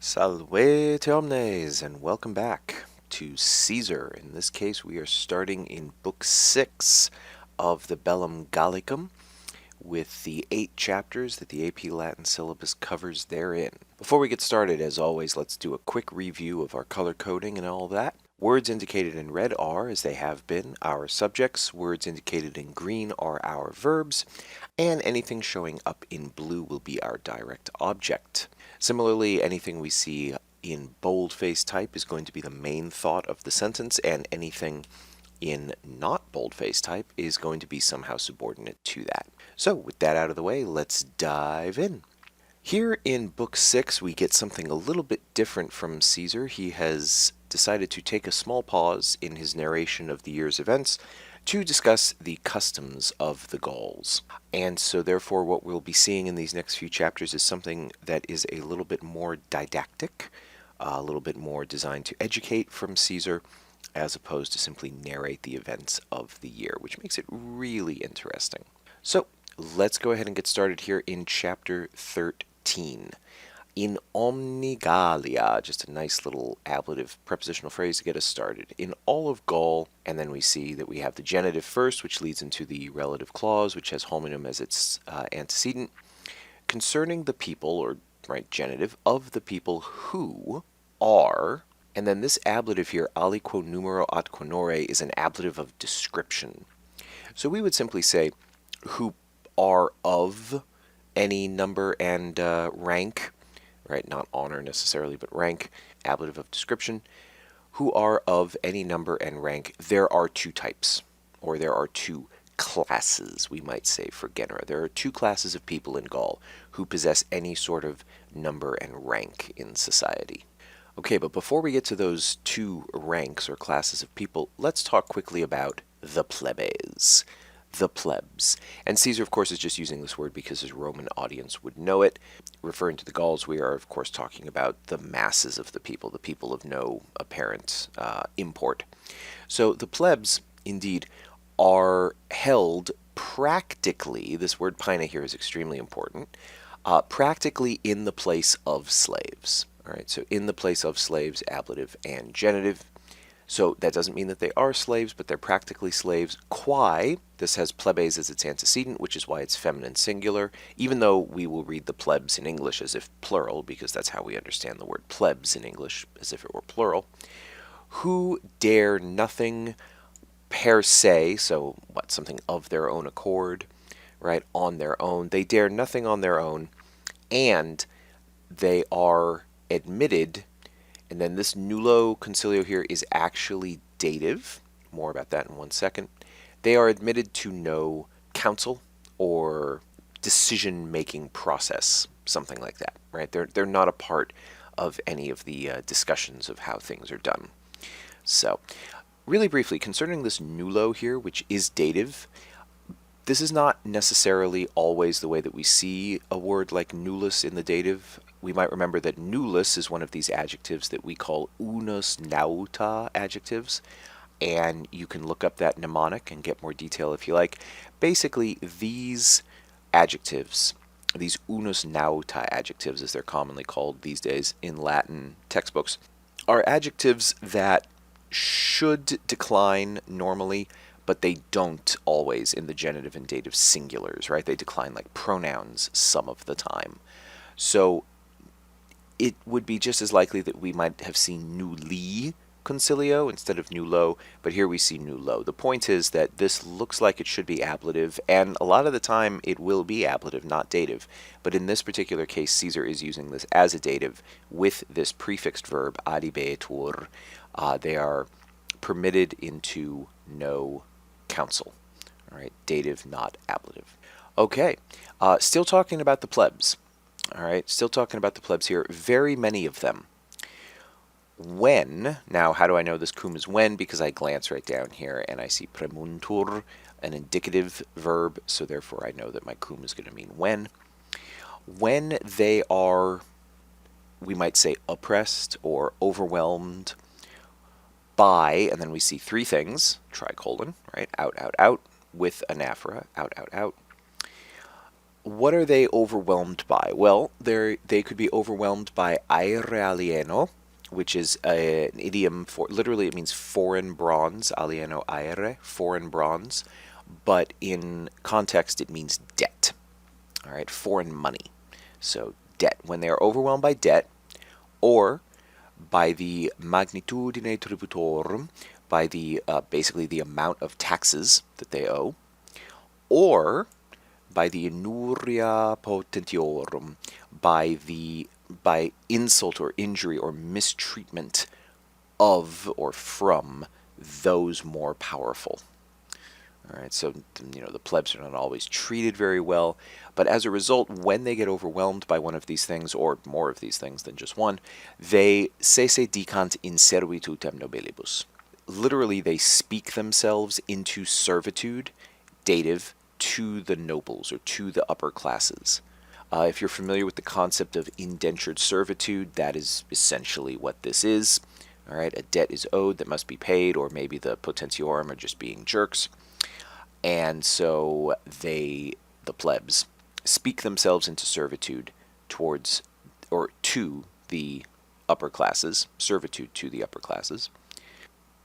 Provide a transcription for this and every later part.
Salve te omnes, and welcome back to Caesar. In this case, we are starting in Book 6 of the Bellum Gallicum, with the 8 chapters that the AP Latin syllabus covers therein. Before we get started, as always, let's do a quick review of our color coding and all that. Words indicated in red are, as they have been, our subjects. Words indicated in green are our verbs. And anything showing up in blue will be our direct object. Similarly, anything we see in boldface type is going to be the main thought of the sentence, and anything in not boldface type is going to be somehow subordinate to that. So with that out of the way, let's dive in. Here in Book 6, we get something a little bit different from Caesar. He has decided to take a small pause in his narration of the year's events to discuss the customs of the Gauls. And so therefore what we'll be seeing in these next few chapters is something that is a little bit more didactic, a little bit more designed to educate from Caesar, as opposed to simply narrate the events of the year, which makes it really interesting. So let's go ahead and get started here in chapter 13. In omni Gallia, just a nice little ablative prepositional phrase to get us started. In all of Gaul, and then we see that we have the genitive first, which leads into the relative clause, which has homonym as its antecedent. Concerning the people, or genitive, of the people who are, and then this ablative here, aliquo numero ad quonore, is an ablative of description. So we would simply say, who are of any number and rank, right? Not honor necessarily, but rank, ablative of description, who are of any number and rank. There are two types, or there are two classes, we might say, for genera. There are two classes of people in Gaul who possess any sort of number and rank in society. Okay, but before we get to those two ranks or classes of people, let's talk quickly about the plebes. The plebs. And Caesar, of course, is just using this word because his Roman audience would know it. Referring to the Gauls, we are, of course, talking about the masses of the people of no apparent import. So the plebs, indeed, are held practically, this word paina here is extremely important, practically in the place of slaves. All right, so in the place of slaves, ablative and genitive. So that doesn't mean that they are slaves, but they're practically slaves. Quae, this has plebes as its antecedent, which is why it's feminine singular, even though we will read the plebs in English as if plural, because that's how we understand the word plebs in English, as if it were plural. Who dare nothing per se, so what, something of their own accord, right, on their own. They dare nothing on their own, and they are admitted. And then this nullo concilio here is actually dative. More about that in 1 second. They are admitted to no counsel or decision-making process, something like that, right? They're not a part of any of the discussions of how things are done. So, really briefly, concerning this nullo here, which is dative, this is not necessarily always the way that we see a word like nullus in the dative. We might remember that nullus is one of these adjectives that we call unus nauta adjectives, and you can look up that mnemonic and get more detail if you like. Basically, these adjectives, these unus nauta adjectives, as they're commonly called these days in Latin textbooks, are adjectives that should decline normally, but they don't always in the genitive and dative singulars, right? They decline like pronouns some of the time. So it would be just as likely that we might have seen nulli concilio instead of nullo, but here we see nullo. The point is that this looks like it should be ablative, and a lot of the time it will be ablative, not dative. But in this particular case, Caesar is using this as a dative with this prefixed verb, adibetur. They are permitted into no counsel. All right, dative, not ablative. Okay, still talking about the plebs. All right, still talking about the plebs here. Very many of them. When, now how do I know this cum is when? Because I glance right down here and I see premuntur, an indicative verb, so therefore I know that my cum is going to mean when. When they are, we might say, oppressed or overwhelmed by, and then we see three things, tricolon, right, out, with anaphora, out, What are they overwhelmed by? Well, they could be overwhelmed by aere alieno, which is an idiom for, literally it means foreign bronze, alieno aere, foreign bronze, but in context it means debt. All right, foreign money. So debt, when they are overwhelmed by debt, or by the magnitudine tributorum, by the basically the amount of taxes that they owe, or by the inuria potentiorum, by insult or injury or mistreatment of or from those more powerful. All right, so the plebs are not always treated very well, but as a result, when they get overwhelmed by one of these things, or more of these things than just one, they sese dicant in servitutem nobilibus. Literally, they speak themselves into servitude, dative, to the nobles or to the upper classes. If you're familiar with the concept of indentured servitude, that is essentially what this is. All right, a debt is owed that must be paid, or maybe the potentiorum are just being jerks. And so the plebs, speak themselves into servitude towards, or to the upper classes, servitude to the upper classes.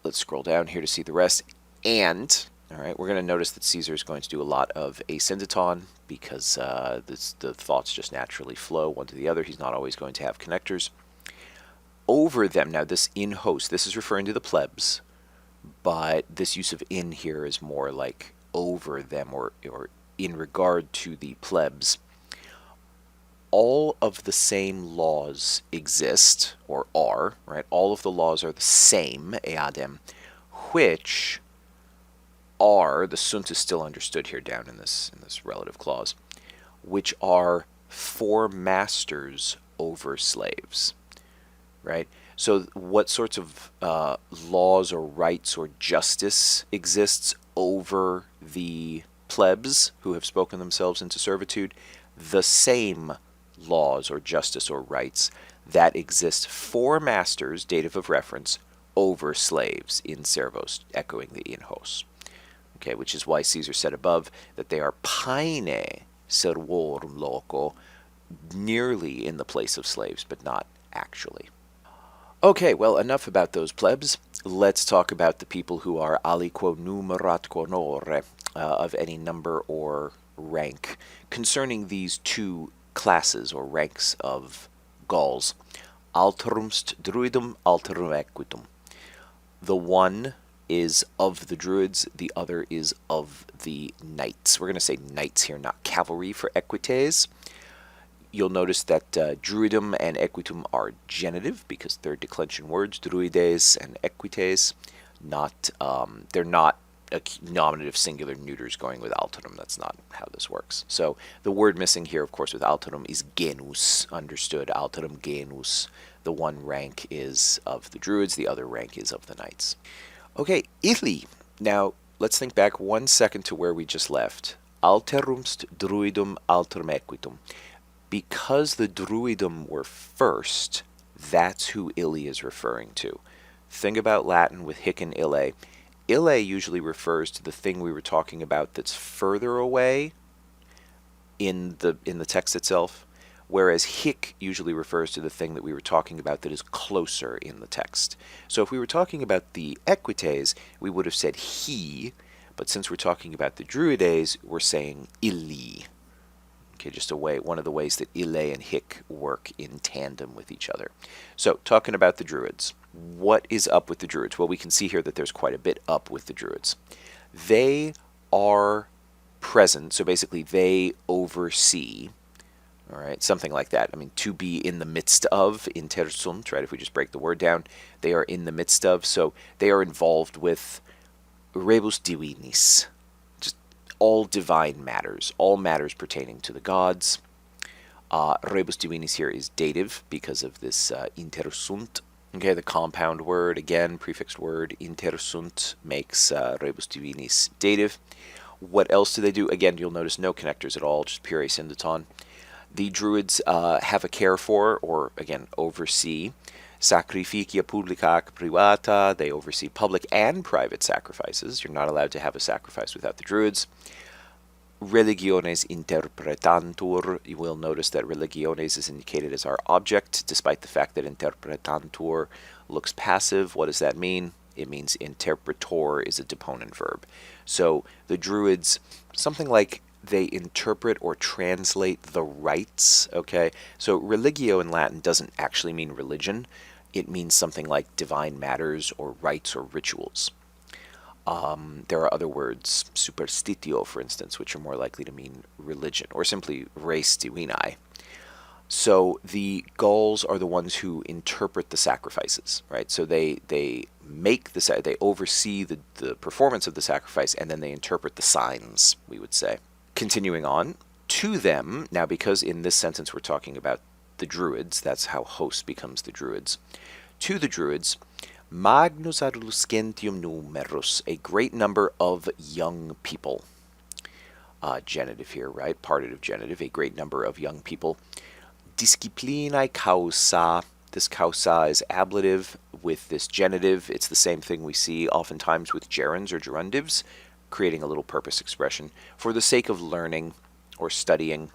Let's scroll down here to see the rest. And, all right, we're going to notice that Caesar is going to do a lot of asyndeton because the thoughts just naturally flow one to the other. He's not always going to have connectors. Over them, now this in host, this is referring to the plebs, but this use of in here is more like over them or in regard to the plebs. All of the same laws exist, or are, right? All of the laws are the same, eadem, which are, the sunt is still understood here down in this relative clause, which are for masters over slaves, right? So what sorts of laws or rights or justice exists over the plebs who have spoken themselves into servitude? The same laws or justice or rights that exist for masters, dative of reference, over slaves in servos, echoing the in hos. Okay, which is why Caesar said above that they are paene servorum loco, nearly in the place of slaves, but not actually. Okay, well, enough about those plebs. Let's talk about the people who are aliquo numerat honore, of any number or rank, concerning these two classes or ranks of Gauls. Alterumst druidum, alterum equitum. The one is of the druids, the other is of the knights. We're going to say knights here, not cavalry for equites. You'll notice that druidum and equitum are genitive because they're declension words, druides and equites. They're not nominative singular neuters going with alterum. That's not how this works. So the word missing here, of course, with alterum is genus, understood. Alterum genus. The one rank is of the druids, the other rank is of the knights. Okay, Italy. Now, let's think back 1 second to where we just left. Alterumst druidum alterum equitum. Because the druidum were first, that's who ille is referring to. Think about Latin with hic and ille. Ille usually refers to the thing we were talking about that's further away in the text itself, whereas hic usually refers to the thing that we were talking about that is closer in the text. So if we were talking about the equites, we would have said he, but since we're talking about the druides, we're saying illi. Okay, just one of the ways that ille and hic work in tandem with each other. So, talking about the druids. What is up with the druids? Well, we can see here that there's quite a bit up with the druids. They are present, so basically they oversee, all right, something like that. I mean, to be in the midst of, intersunt, right, if we just break the word down, they are in the midst of, so they are involved with rebus divinis, all divine matters, all matters pertaining to the gods. Rebus divinis here is dative because of this intersunt. Okay, the compound word, again, prefixed word, intersunt, makes rebus divinis dative. What else do they do? Again, you'll notice no connectors at all, just pure asyndeton. The druids have a care for, or again, oversee, sacrificia publica ac privata. They oversee public and private sacrifices. You're not allowed to have a sacrifice without the druids. Religiones interpretantur, you will notice that religiones is indicated as our object, despite the fact that interpretantur looks passive. What does that mean? It means interpretor is a deponent verb. So the Druids, something like they interpret or translate the rites, okay? So religio in Latin doesn't actually mean religion. It means something like divine matters or rites or rituals. There are other words, superstitio, for instance, which are more likely to mean religion, or simply res divinae. So the Gauls are the ones who interpret the sacrifices, right? So they make they oversee the performance of the sacrifice, and then they interpret the signs, we would say. Continuing on, to them, now because in this sentence we're talking about the Druids, that's how host becomes the Druids. To the Druids, magnus adolescentium numerus, a great number of young people. Genitive here, right? Partitive genitive, a great number of young people. Disciplinae causa, this causa is ablative with this genitive. It's the same thing we see oftentimes with gerunds or gerundives, creating a little purpose expression. For the sake of learning or studying,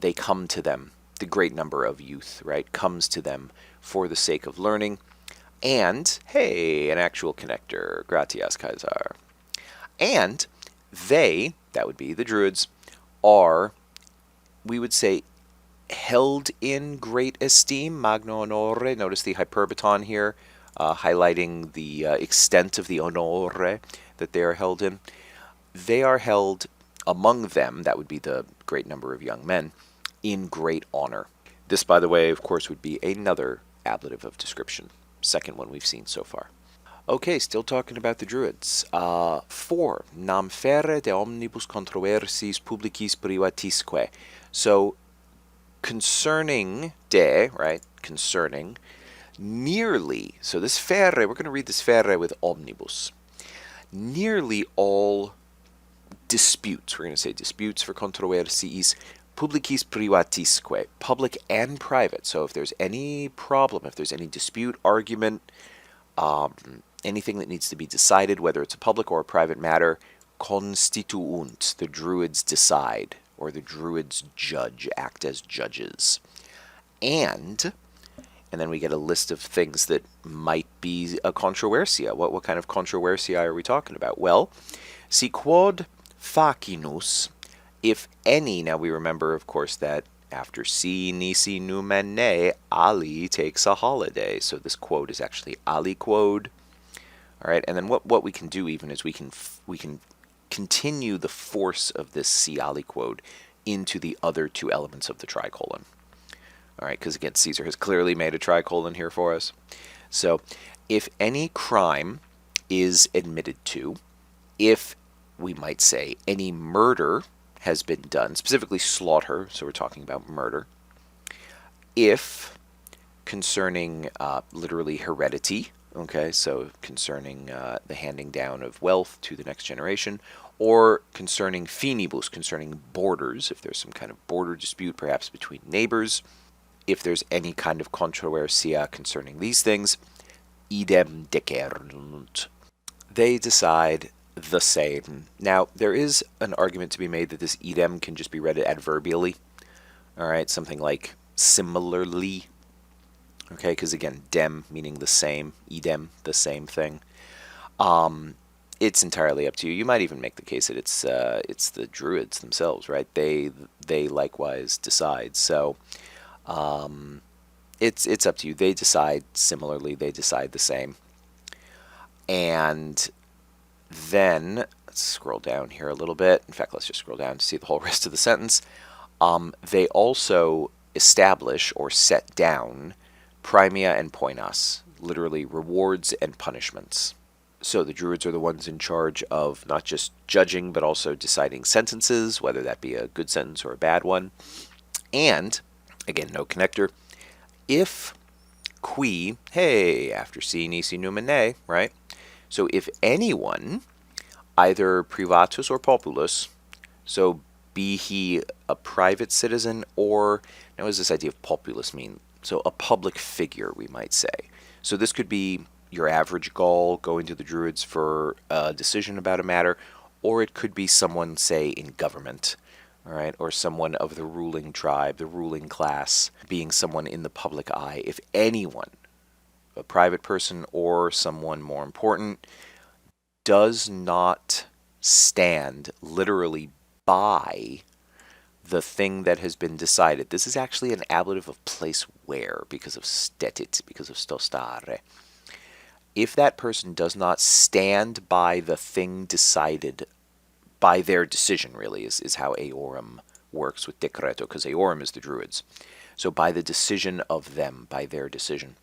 they come to them. The great number of youth, right, comes to them for the sake of learning. And, hey, an actual connector, gratias Caesar. And they, that would be the Druids, are, we would say, held in great esteem, magno honore. Notice the hyperbaton here, highlighting the extent of the honore that they are held in. They are held among them, that would be the great number of young men, in great honor. This, by the way, of course, would be another ablative of description. Second one we've seen so far. Okay, still talking about the Druids. 4. Nam ferre de omnibus controversiis publicis privatisque. So, concerning de, right, concerning, nearly, so this ferre, we're going to read this ferre with omnibus. Nearly all disputes, we're going to say disputes for controversiis, publicis privatisque, public and private. So if there's any problem, if there's any dispute, argument, anything that needs to be decided, whether it's a public or a private matter, constituunt, the Druids decide, or the Druids judge, act as judges. And then we get a list of things that might be a controversia. What kind of controversia are we talking about? Well, si quod facinus, if any, now we remember, of course, that after si nisi numene, Ali takes a holiday. So this quote is actually Ali quote. All right, and then what we can do even is we can continue the force of this si Ali quote into the other two elements of the tricolon. All right, because again, Caesar has clearly made a tricolon here for us. So if any crime is admitted to, if we might say any murder has been done, specifically slaughter, so we're talking about murder, if concerning literally heredity, okay, so concerning the handing down of wealth to the next generation, or concerning finibus, concerning borders, if there's some kind of border dispute, perhaps between neighbors, if there's any kind of controversia concerning these things, idem decerunt. They decide the same. Now, there is an argument to be made that this idem can just be read adverbially. All right, something like similarly. Okay, because again, dem meaning the same, idem, the same thing. It's entirely up to you. You might even make the case that it's the Druids themselves, right? They likewise decide. So it's up to you. They decide similarly. They decide the same. And then let's scroll down here a little bit. In fact, let's just scroll down to see the whole rest of the sentence. They also establish or set down primia and poinas, literally rewards and punishments. So the Druids are the ones in charge of not just judging, but also deciding sentences, whether that be a good sentence or a bad one. And, again, no connector, if qui, hey, after si nisi numene, right? So if anyone, either privatus or populus, so be he a private citizen or, now what does this idea of populus mean? So a public figure, we might say. So this could be your average Gaul going to the Druids for a decision about a matter, or it could be someone, say, in government, all right, or someone of the ruling tribe, the ruling class, being someone in the public eye. If anyone, a private person or someone more important, does not stand literally by the thing that has been decided. This is actually an ablative of place where, because of stetit, because of stostare. If that person does not stand by the thing decided, by their decision, really, is how Aorum works with decreto, because Aorum is the druids. So by the decision of them, by their decision.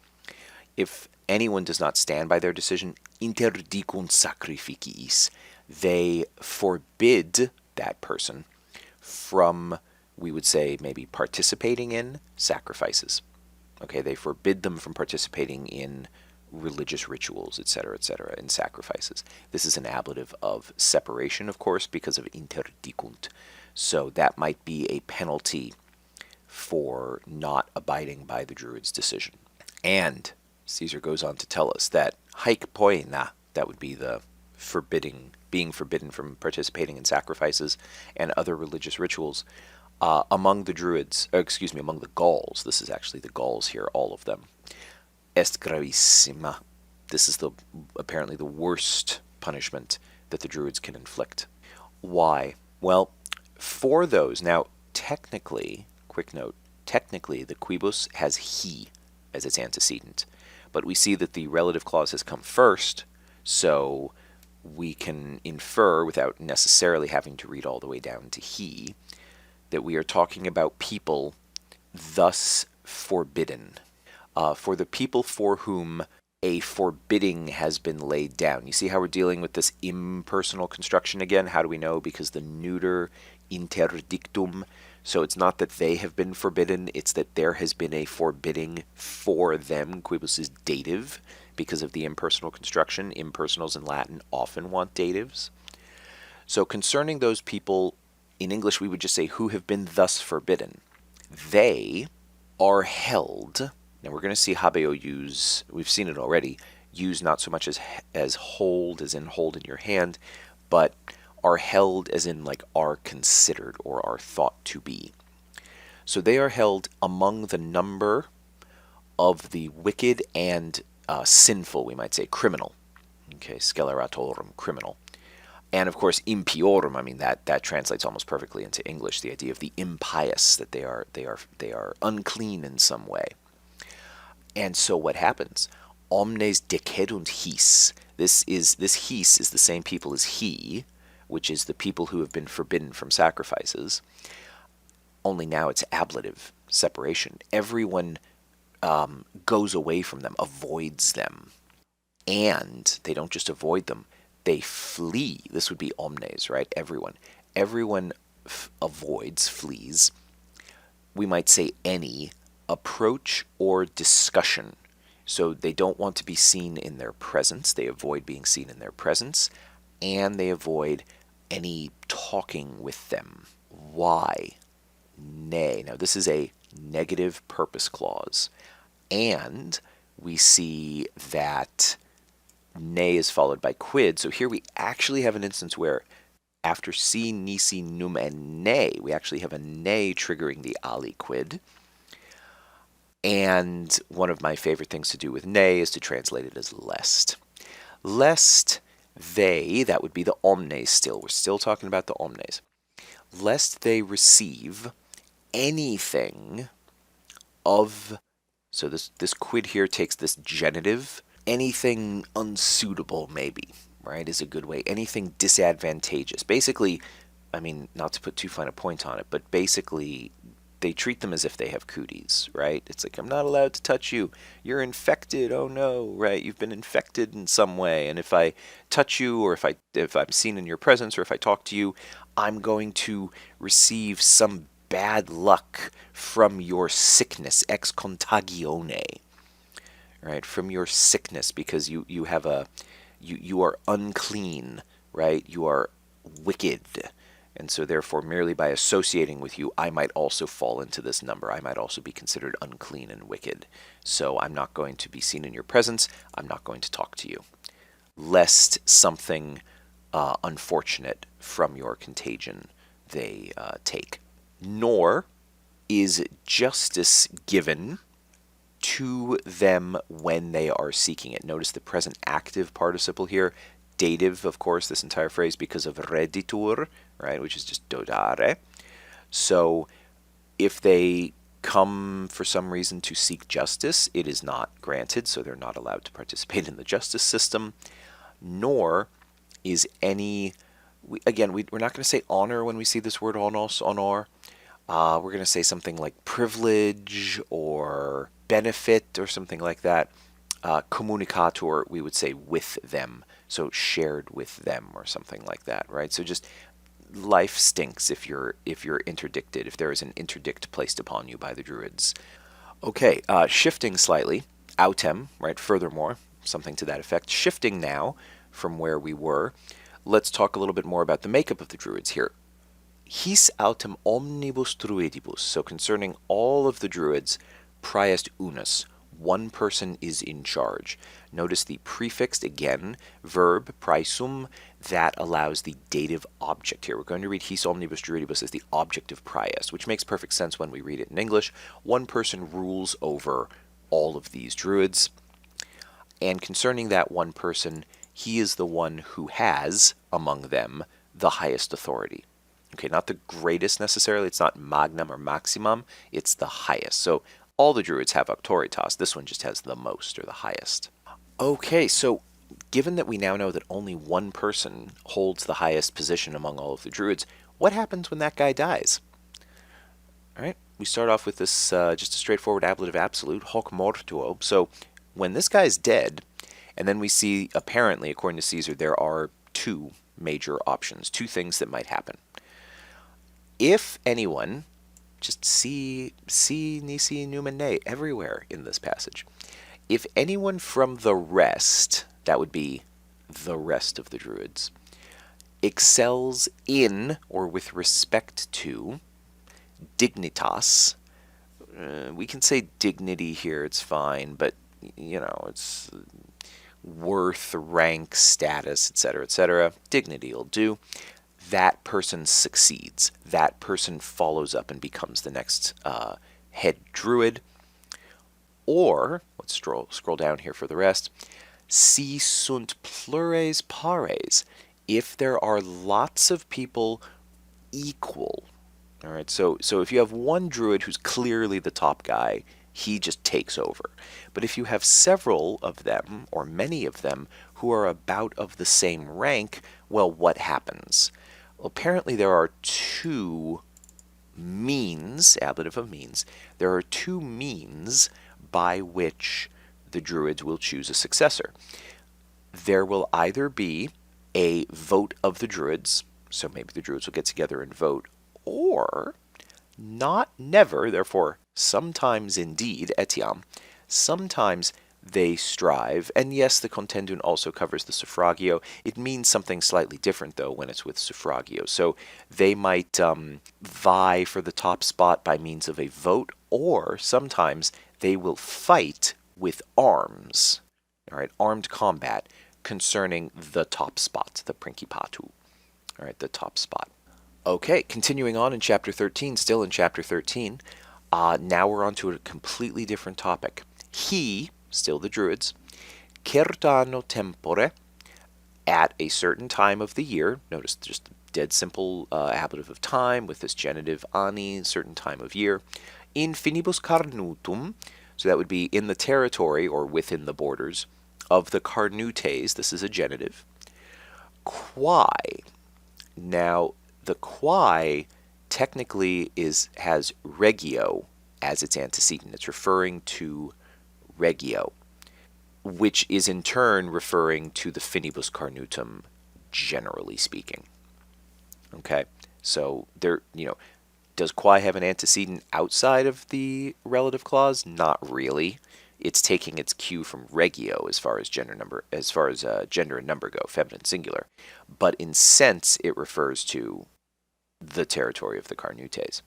If anyone does not stand by their decision, interdicunt sacrificiis, they forbid that person from, we would say, maybe participating in sacrifices. Okay, they forbid them from participating in religious rituals, etc., in sacrifices. This is an ablative of separation, of course, because of interdicunt. So that might be a penalty for not abiding by the druid's decision. And Caesar goes on to tell us that haik poena, that would be the being forbidden from participating in sacrifices and other religious rituals, among the druids, among the Gauls. This is actually the Gauls here, all of them. Est gravissima. This is apparently the worst punishment that the druids can inflict. Why? Well, for those, now technically, quick note, technically the quibus has he as its antecedent, but we see that the relative clause has come first, so we can infer, without necessarily having to read all the way down to he, that we are talking about people thus forbidden. For the people for whom a forbidding has been laid down. You see how we're dealing with this impersonal construction again? How do we know? Because the neuter interdictum. So it's not that they have been forbidden, it's that there has been a forbidding for them. Quibus is dative because of the impersonal construction. Impersonals in Latin often want datives. So concerning those people, in English we would just say who have been thus forbidden. They are held. Now we're going to see habeo use, we've seen it already, use not so much as hold, as in hold in your hand, but are held as in like are considered or are thought to be. So they are held among the number of the wicked and sinful, we might say, criminal. Okay, sceleratorum, criminal. And of course, impiorum, I mean, that translates almost perfectly into English, the idea of the impious, that they are unclean in some way. And so what happens? Omnes decedunt his. This his is the same people as he, which is the people who have been forbidden from sacrifices. Only now it's ablative, separation. Everyone goes away from them, avoids them. And they don't just avoid them, they flee. This would be omnes, right? Everyone. Everyone avoids, flees. We might say any approach or discussion. So they don't want to be seen in their presence. They avoid being seen in their presence. And they avoid any talking with them. Why? Nay. Now this is a negative purpose clause. And we see that nay is followed by quid. So here we actually have an instance where after si, nisi, num, and nay, we actually have a nay triggering the aliquid. And one of my favorite things to do with nay is to translate it as lest. Lest they, that would be the omnes still, we're still talking about the omnes, lest they receive anything of, so this quid here takes this genitive, anything unsuitable maybe, right, is a good way, anything disadvantageous. Basically, I mean, not to put too fine a point on it, but basically they treat them as if they have cooties, right? It's like, I'm not allowed to touch you. You're infected. Oh no, right? You've been infected in some way. And if I touch you, or if I'm seen in your presence, or if I talk to you, I'm going to receive some bad luck from your sickness, ex contagione, right? From your sickness, because you have you are unclean, right? You are wicked. And so therefore, merely by associating with you, I might also fall into this number. I might also be considered unclean and wicked. So I'm not going to be seen in your presence. I'm not going to talk to you. Lest something unfortunate from your contagion they take. Nor is justice given to them when they are seeking it. Notice the present active participle here, dative, of course, this entire phrase because of reditur, right, which is just dodare. So if they come for some reason to seek justice, it is not granted, so they're not allowed to participate in the justice system. Nor is any, we're not going to say honor when we see this word honos, honor. We're going to say something like privilege or benefit or something like that. Communicator, we would say with them, so shared with them or something like that, right? So just life stinks if you're interdicted, if there is an interdict placed upon you by the druids. Okay, shifting slightly, autem, right? Furthermore, something to that effect. Shifting now from where we were, let's talk a little bit more about the makeup of the druids here. His autem omnibus druidibus, so concerning all of the druids, priest unus, one person is in charge. Notice the prefixed, again, verb, praesum, that allows the dative object here. We're going to read his omnibus druidibus as the object of priest, which makes perfect sense when we read it in English. One person rules over all of these druids. And concerning that one person, he is the one who has, among them, the highest authority. Okay, not the greatest necessarily. It's not magnum or maximum. It's the highest. So all the druids have auctoritas. This one just has the most or the highest. Okay, so given that we now know that only one person holds the highest position among all of the druids, what happens when that guy dies? All right, we start off with this just a straightforward ablative absolute, hoc mortuo. So when this guy's dead, and then we see, apparently, according to Caesar, there are two major options, two things that might happen. If anyone, just see nisi numene everywhere in this passage. If anyone from the rest, that would be the rest of the druids, excels in or with respect to dignitas, we can say dignity here, it's fine, but it's worth, rank, status, etc. Dignity will do. That person succeeds. That person follows up and becomes the next head druid. Or, let's scroll down here for the rest, si sunt plures pares, if there are lots of people equal. All right, so if you have one druid who's clearly the top guy, he just takes over. But if you have several of them, or many of them, who are about of the same rank, well, what happens? Well, apparently there are two means, ablative of means, there are two means by which the druids will choose a successor. There will either be a vote of the druids, so maybe the druids will get together and vote, or never, therefore sometimes indeed, etiam, sometimes they strive, and yes, the contendun also covers the suffragio. It means something slightly different, though, when it's with suffragio. So they might vie for the top spot by means of a vote, or sometimes they will fight with arms, all right, armed combat, concerning the top spot, the principatu, all right, the top spot. Okay, continuing on in chapter 13, still in chapter 13, now we're on to a completely different topic. He, still the druids, certano tempore, at a certain time of the year, notice just dead simple ablative of time with this genitive ani, certain time of year, in finibus carnutum, so that would be in the territory or within the borders of the carnutes, this is a genitive, quae. Now, the quae technically has regio as its antecedent. It's referring to regio, which is in turn referring to the finibus carnutum, generally speaking. Okay, so there, does quae have an antecedent outside of the relative clause? Not really. It's taking its cue from regio as far as gender and number go, feminine singular. But in sense, it refers to the territory of the carnutes.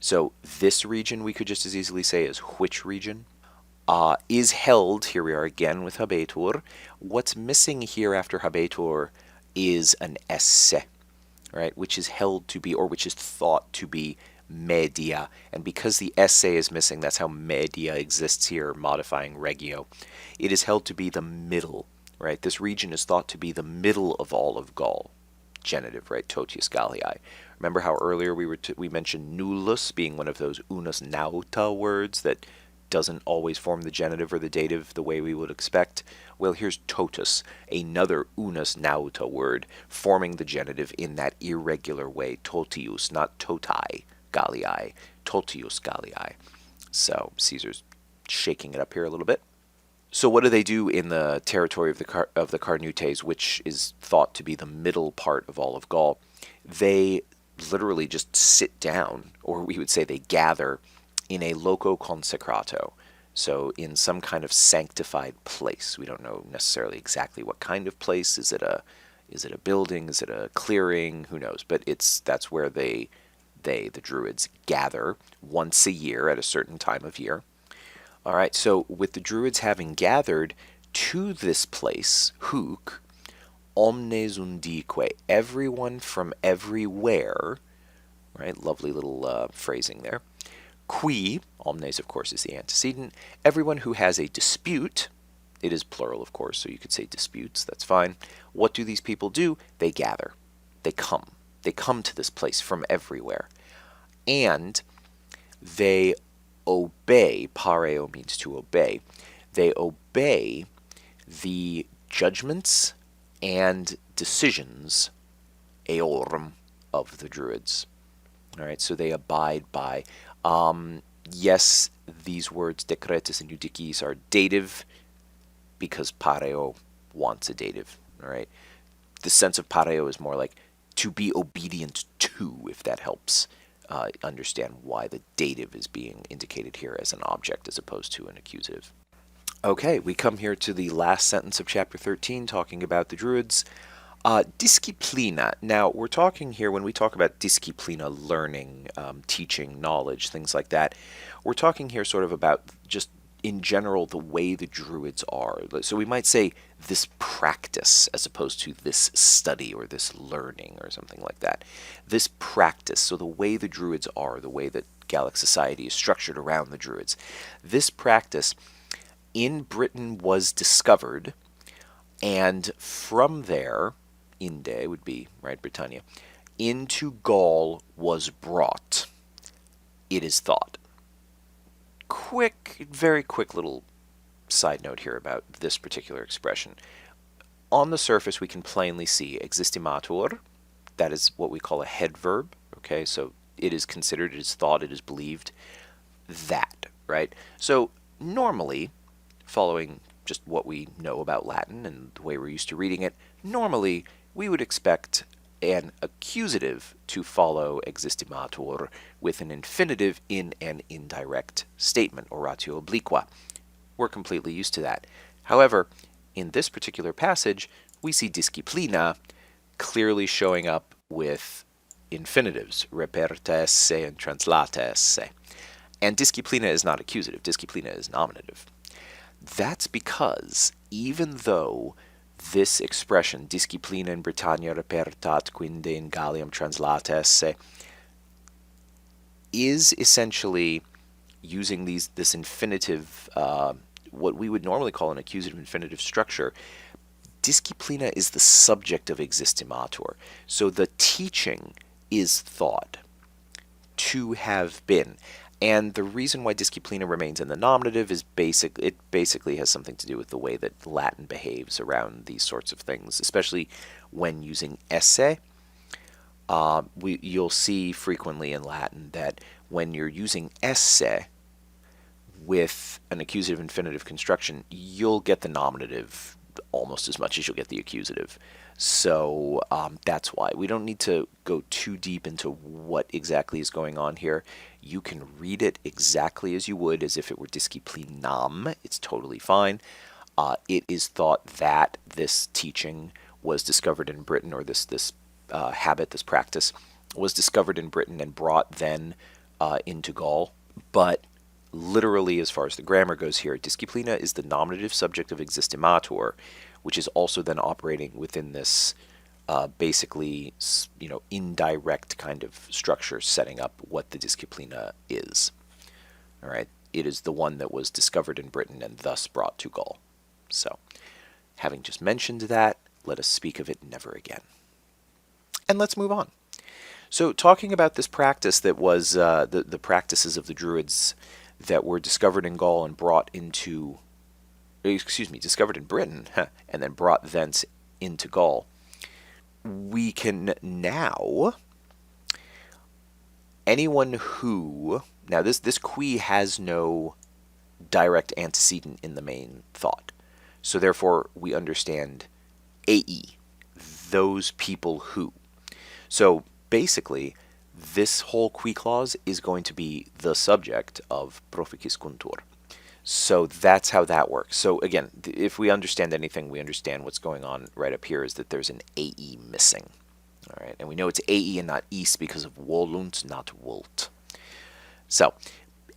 So this region we could just as easily say is which region. Is held, here we are again with habetur. What's missing here after habetur is an esse, right, which is held to be, or which is thought to be, media. And because the esse is missing, that's how media exists here, modifying regio. It is held to be the middle, right? This region is thought to be the middle of all of Gaul. Genitive, right? Totius Gallii. Remember how earlier we mentioned nullus being one of those unus nauta words that doesn't always form the genitive or the dative the way we would expect? Well, here's totus, another unus nauta word, forming the genitive in that irregular way, totius, not totai Gallii, totius Gallii. So Caesar's shaking it up here a little bit. So what do they do in the territory of the Carnutes, which is thought to be the middle part of all of Gaul? They literally just sit down, or we would say they gather, in a loco consecrato, so in some kind of sanctified place. We don't know necessarily exactly what kind of place. Is it a building? Is it a clearing? Who knows? But that's where the druids, gather once a year at a certain time of year. All right, so with the druids having gathered to this place, huc, omnes undique, everyone from everywhere, right? Lovely little phrasing there. Qui, omnes of course is the antecedent, everyone who has a dispute, it is plural of course, so you could say disputes, that's fine. What do these people do? They gather. They come. They come to this place from everywhere. And they obey, pareo means to obey, they obey the judgments and decisions, eorum, of the druids. All right, so they abide by, yes, these words decretus and judicis are dative because pareo wants a dative, all right? The sense of pareo is more like to be obedient to, if that helps understand why the dative is being indicated here as an object as opposed to an accusative. Okay, we come here to the last sentence of chapter 13 talking about the druids. Disciplina. Now, we're talking here, when we talk about disciplina, learning, teaching, knowledge, things like that, we're talking here sort of about just in general the way the druids are. So we might say this practice as opposed to this study or this learning or something like that. This practice, so the way the druids are, the way that Gallic society is structured around the druids, this practice in Britain was discovered, and from there, Inde would be, right, Britannia, into Gaul was brought, it is thought. Very quick little side note here about this particular expression. On the surface, we can plainly see existimatur, that is what we call a head verb, okay, so it is considered, it is thought, it is believed, that, right? So normally, following just what we know about Latin and the way we're used to reading it, normally we would expect an accusative to follow existimatur with an infinitive in an indirect statement, oratio obliqua. We're completely used to that. However, in this particular passage, we see disciplina clearly showing up with infinitives, reperta esse and translata esse. And disciplina is not accusative, disciplina is nominative. That's because even though this expression, disciplina in Britannia repertat quinde in Gallium translata esse, is essentially using this infinitive, what we would normally call an accusative infinitive structure, disciplina is the subject of existimatur. So the teaching is thought to have been. And the reason why disciplina remains in the nominative is it basically has something to do with the way that Latin behaves around these sorts of things, especially when using esse. You'll see frequently in Latin that when you're using esse with an accusative infinitive construction, you'll get the nominative almost as much as you'll get the accusative. So that's why. We don't need to go too deep into what exactly is going on here. You can read it exactly as you would, as if it were disciplinam. It's totally fine. It is thought that this teaching was discovered in Britain, or this habit, this practice, was discovered in Britain and brought then into Gaul. But literally, as far as the grammar goes here, disciplina is the nominative subject of existimatur, which is also then operating within this basically, indirect kind of structure setting up what the Disciplina is. All right, it is the one that was discovered in Britain and thus brought to Gaul. So, having just mentioned that, let us speak of it never again. And let's move on. So, talking about this practice that was the practices of the druids that were discovered in Gaul and brought into, discovered in Britain, and then brought thence into Gaul, we can now, anyone who, now this qui has no direct antecedent in the main thought. So therefore we understand AE, those people who. So basically, this whole qui clause is going to be the subject of proficiscuntur. So that's how that works. So again, if we understand anything, we understand what's going on right up here is that there's an AE missing. All right, and we know it's AE and not is because of volunt, not wult. So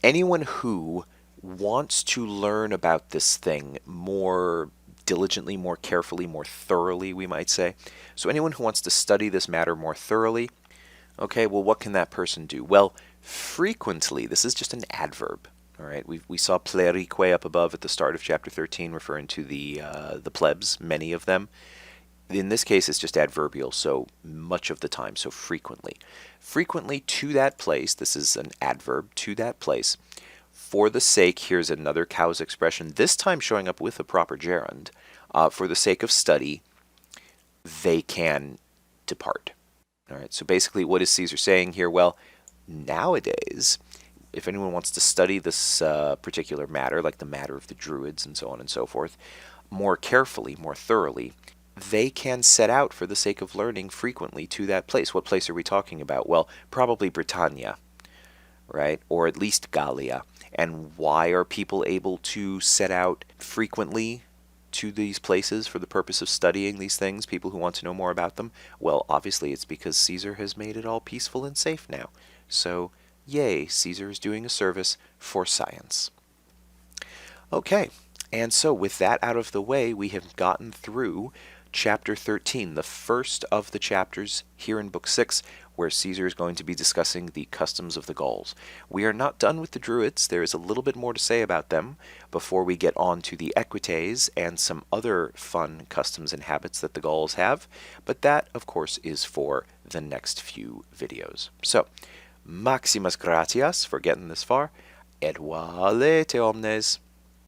anyone who wants to learn about this thing more diligently, more carefully, more thoroughly, we might say. So anyone who wants to study this matter more thoroughly, okay, well, what can that person do? Well, frequently, this is just an adverb. All right, we saw plerique up above at the start of chapter 13, referring to the plebs, many of them. In this case, it's just adverbial, so much of the time, so frequently. Frequently to that place, this is an adverb, to that place. For the sake, here's another cause expression, this time showing up with a proper gerund. For the sake of study, they can depart. All right, so basically what is Caesar saying here? Well, nowadays, if anyone wants to study this particular matter, like the matter of the druids and so on and so forth, more carefully, more thoroughly, they can set out for the sake of learning frequently to that place. What place are we talking about? Well, probably Britannia, right? Or at least Gallia. And why are people able to set out frequently to these places for the purpose of studying these things, people who want to know more about them? Well, obviously it's because Caesar has made it all peaceful and safe now. So, yay, Caesar is doing a service for science. Okay, and so with that out of the way, we have gotten through chapter 13, the first of the chapters here in Book 6, where Caesar is going to be discussing the customs of the Gauls. We are not done with the Druids. There is a little bit more to say about them before we get on to the Equites and some other fun customs and habits that the Gauls have, but that, of course, is for the next few videos. So, maximas gratias for getting this far. Et vale te omnes.